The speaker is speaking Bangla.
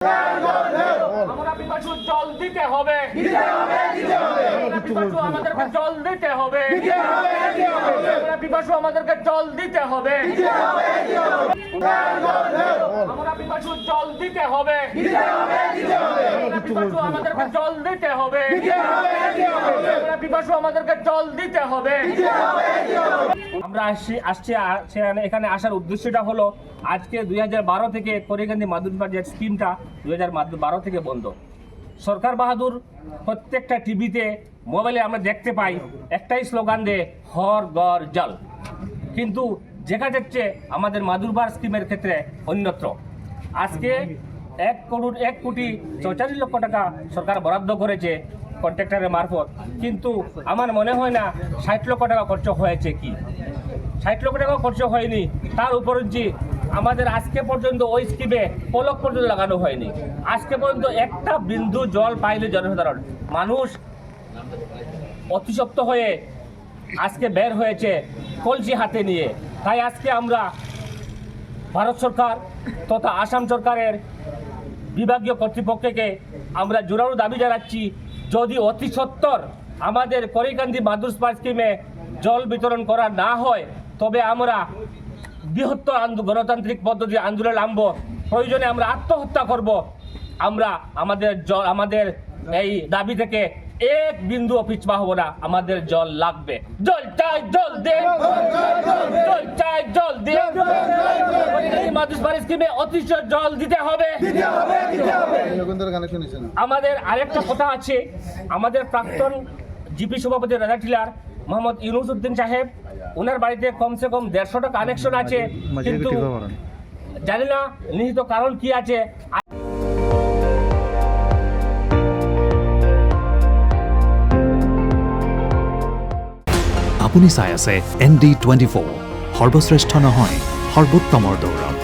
আমরা পিপাসু জল দিতে হবে, পিপাসু আমাদেরকে জল দিতে হবে, আমরা পিপাসু আমাদেরকে জল দিতে হবে, আমরা পিপাসু জল দিতে হবে, পিপাসু আমাদেরকে জল দিতে হবে, আমরা পিপাসু আমাদেরকে জল দিতে হবে। আমরা এখানে আসার উদ্দেশ্যটা হলো আজকে 2012 থেকে করিমগঞ্জ মাদুরপাড় যে স্কিমটা 2012 থেকে বন্ধ। সরকার বাহাদুর প্রত্যেকটা টিভিতে মোবাইলে আমরা দেখতে পাই একটাই স্লোগান দেয়, হর ঘর জল। কিন্তু দেখা যাচ্ছে আমাদের মাদুরপাড় স্কিমের ক্ষেত্রে অন্যত্র। আজকে 1,44,00,000 টাকা সরকার বরাদ্দ করেছে কন্ট্রাক্টরের মারফত, কিন্তু আমার মনে হয় না 60 লক্ষ টাকা খরচ হয়েছে। কি 60 লক্ষ টাকা খরচ হয়নি? তার উপর যে আমাদের আজকে পর্যন্ত ওই স্কিমে পলক পর্যন্ত লাগানো হয়নি। আজকে পর্যন্ত একটা বিন্দু জল পাইলে জনসাধারণ মানুষ অতিশপ্ত হয়ে আজকে বের হয়েছে কলসি হাতে নিয়ে। তাই আজকে আমরা ভারত সরকার তথা আসাম সরকারের বিভাগীয় কর্তৃপক্ষকে আমরা জোরালো দাবি জানাচ্ছি, যদি অতি সত্বর আমাদের করিমগঞ্জ মাদুরপাড় স্কিমে জল বিতরণ করা না হয় তবে আমরা বৃহত্তর গণতান্ত্রিক পদ্ধতি আন্দোলন নামব। প্রয়োজনে আমরা আত্মহত্যা করব। আমরা আমাদের এই দাবি থেকে এক বিন্দু পিছপা হব না। আমাদের জল লাগবে, জল চাই, জল দে, জল চাই, জল দে। মাদুরপাড় স্কিমে অতিরিক্ত জল দিতে হবে। আমাদের আরেকটা কথা আছে, আমাদের প্রাক্তন জিপি সভাপতি রাজা টিলার মোহাম্মদ ইউনুস উদ্দিন সাহেব, ওনার বাড়িতে কমসে কম 150টা কানেকশন আছে, কিন্তু জানি না নিহিত কারণ কি আছে। আপুনি চাই আছে ND24, সৰ্বশ্ৰেষ্ঠ নহয় সৰ্বোত্তমৰ দৌৰত।